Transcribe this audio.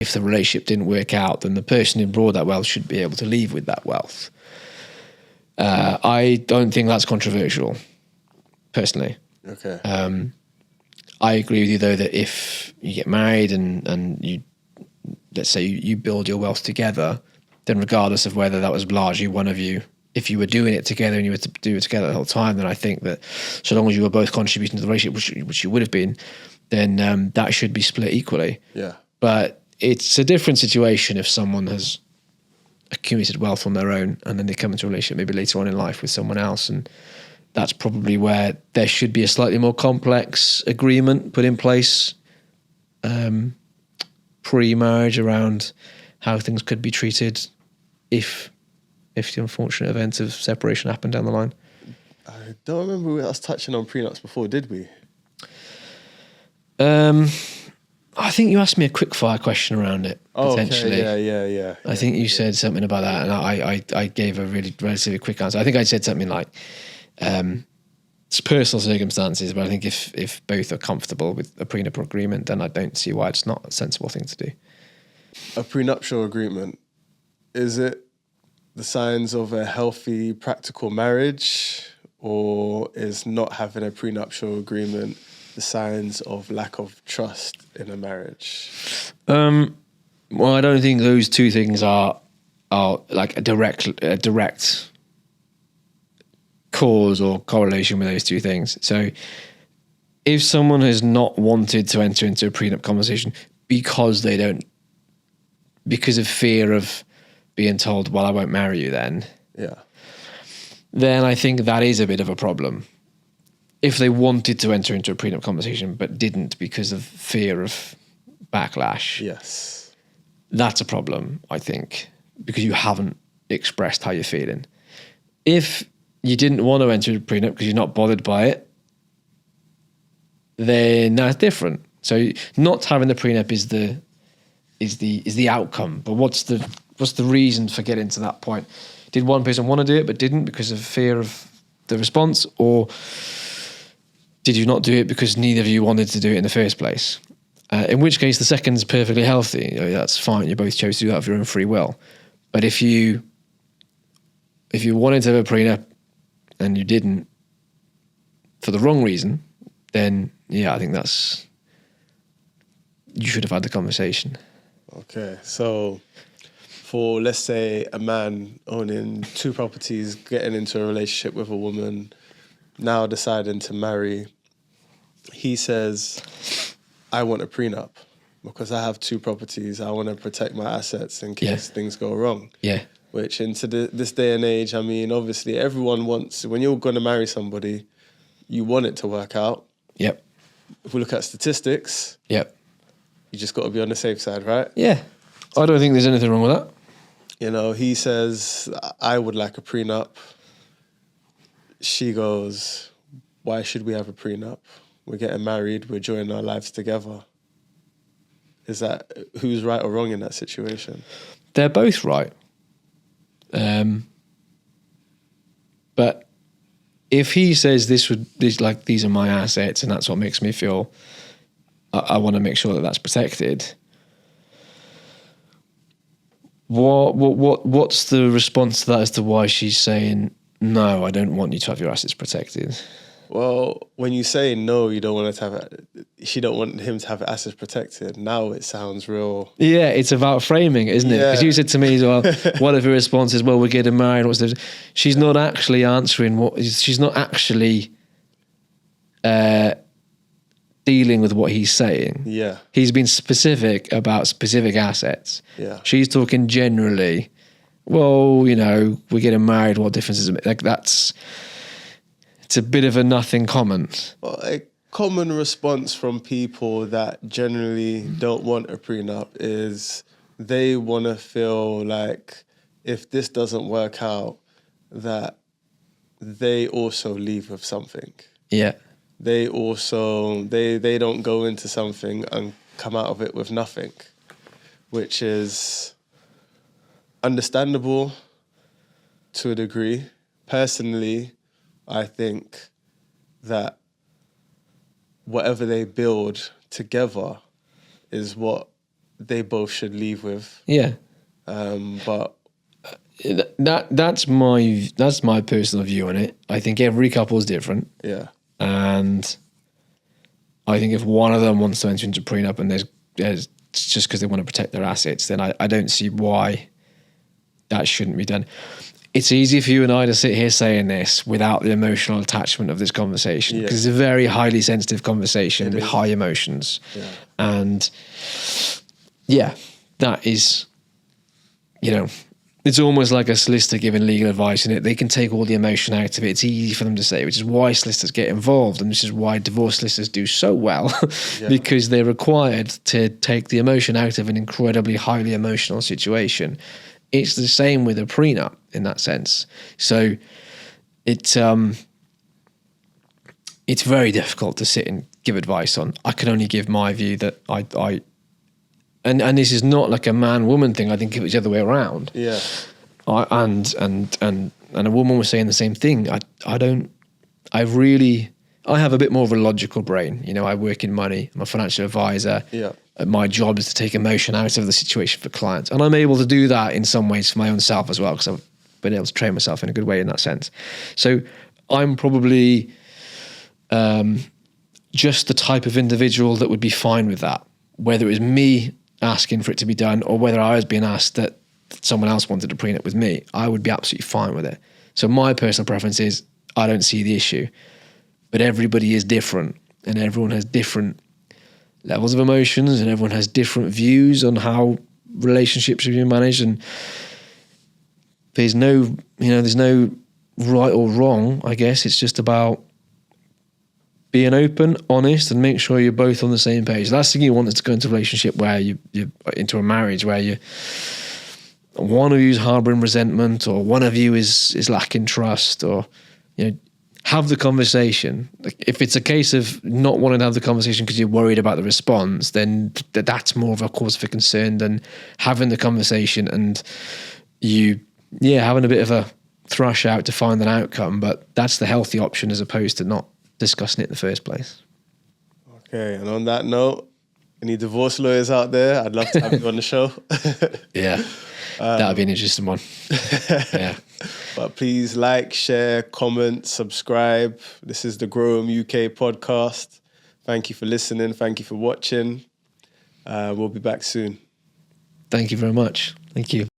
if the relationship didn't work out, then the person who brought that wealth should be able to leave with that wealth. I don't think that's controversial, personally. Okay. I agree with you, though, that if you get married and you, let's say you build your wealth together, then regardless of whether that was largely one of you, if you were doing it together and you were to do it together the whole time, then I think that so long as you were both contributing to the relationship, which you would have been, then that should be split equally. Yeah. But it's a different situation if someone has accumulated wealth on their own and then they come into a relationship maybe later on in life with someone else, and that's probably where there should be a slightly more complex agreement put in place pre-marriage around how things could be treated if the unfortunate event of separation happened down the line. I don't remember us touching on prenups before, did we? I think you asked me a quick fire question around it, potentially. Okay. Yeah. I think you said something about that, and I gave a really relatively quick answer. I think I said something like, it's personal circumstances, but I think if both are comfortable with a prenup agreement, then I don't see why it's not a sensible thing to do. A prenuptial agreement, is it the signs of a healthy, practical marriage, or is not having a prenuptial agreement the signs of lack of trust in a marriage? Well, I don't think those two things are like a direct cause or correlation with those two things. So if someone has not wanted to enter into a prenup conversation because of fear of being told, well, I won't marry you then I think that is a bit of a problem. If they wanted to enter into a prenup conversation but didn't because of fear of backlash, yes, that's a problem, I think, because you haven't expressed how you're feeling. If you didn't want to enter a prenup because you're not bothered by it, then that's different. So not having the prenup is the outcome. But what's the reason for getting to that point? Did one person want to do it but didn't because of fear of the response, or did you not do it because neither of you wanted to do it in the first place? In which case, the second's perfectly healthy. That's fine. You both chose to do that of your own free will. But if you wanted to have a prenup and you didn't for the wrong reason, then I think you should have had the conversation. Okay, so for, let's say, a man owning 2 properties, getting into a relationship with a woman, now deciding to marry, he says, I want a prenup because I have 2 properties. I want to protect my assets in case things go wrong. Yeah. Which into this day and age, I mean, obviously everyone wants, when you're going to marry somebody, you want it to work out. Yep. If we look at statistics, you just got to be on the safe side, right? Yeah. I don't think there's anything wrong with that. He says, I would like a prenup. She goes, why should we have a prenup? We're getting married, we're joining our lives together. Is that, who's right or wrong in that situation? They're both right. But if he says these are my assets and that's what makes me feel, I want to make sure that that's protected. What's the response to that as to why she's saying, no, I don't want you to have your assets protected? Well, when you say no, you don't want she don't want him to have assets protected. Now it sounds real. Yeah, it's about framing, isn't it? Because you said to me as well, what if her response is, well, we're getting married? She's not actually answering she's not actually dealing with what he's saying. Yeah. He's been specific about specific assets. Yeah. She's talking generally, well, we're getting married, what difference does it make? Like it's a bit of a nothing comment. Well, a common response from people that generally don't want a prenup is they want to feel like if this doesn't work out, that they also leave with something. Yeah. They also, they don't go into something and come out of it with nothing, which is understandable to a degree. Personally, I think that whatever they build together is what they both should leave with. Yeah. But That's my personal view on it. I think every couple is different. yeah, And I think if one of them wants to enter into a prenup and there's just because they want to protect their assets, then I don't see why that shouldn't be done. It's easy for you and I to sit here saying this without the emotional attachment of this conversation, because it's a very highly sensitive conversation with high emotions. Yeah. And yeah, that is, it's almost like a solicitor giving legal advice in it. They can take all the emotion out of it. It's easy for them to say, which is why solicitors get involved. And this is why divorce solicitors do so well, because they're required to take the emotion out of an incredibly highly emotional situation. It's the same with a prenup in that sense. So it's very difficult to sit and give advice on. I can only give my view that and this is not like a man-woman thing. I think it was the other way around. Yeah. And a woman was saying the same thing. I have a bit more of a logical brain. I work in money. I'm a financial advisor. Yeah. My job is to take emotion out of the situation for clients. And I'm able to do that in some ways for my own self as well, because I've been able to train myself in a good way in that sense. So I'm probably just the type of individual that would be fine with that, whether it was me asking for it to be done or whether I was being asked that someone else wanted to prenup with me. I would be absolutely fine with it. So my personal preference is I don't see the issue, but everybody is different and everyone has different levels of emotions and everyone has different views on how relationships should be managed, and there's no right or wrong. I guess it's just about being open, honest, and make sure you're both on the same page. The last thing you want is to go into a relationship where you're into a marriage where one of you is harboring resentment, or one of you is lacking trust, or have the conversation. Like, if it's a case of not wanting to have the conversation because you're worried about the response, then that's more of a cause for concern than having the conversation and having a bit of a thrash out to find an outcome. But that's the healthy option as opposed to not discussing it in the first place. Okay, and on that note, any divorce lawyers out there, I'd love to have you on the show. Yeah, that'd be an interesting one. Yeah. But please like, share, comment, subscribe. This is the Grow 'em UK podcast. Thank you for listening. Thank you for watching. We'll be back soon. Thank you very much. Thank you.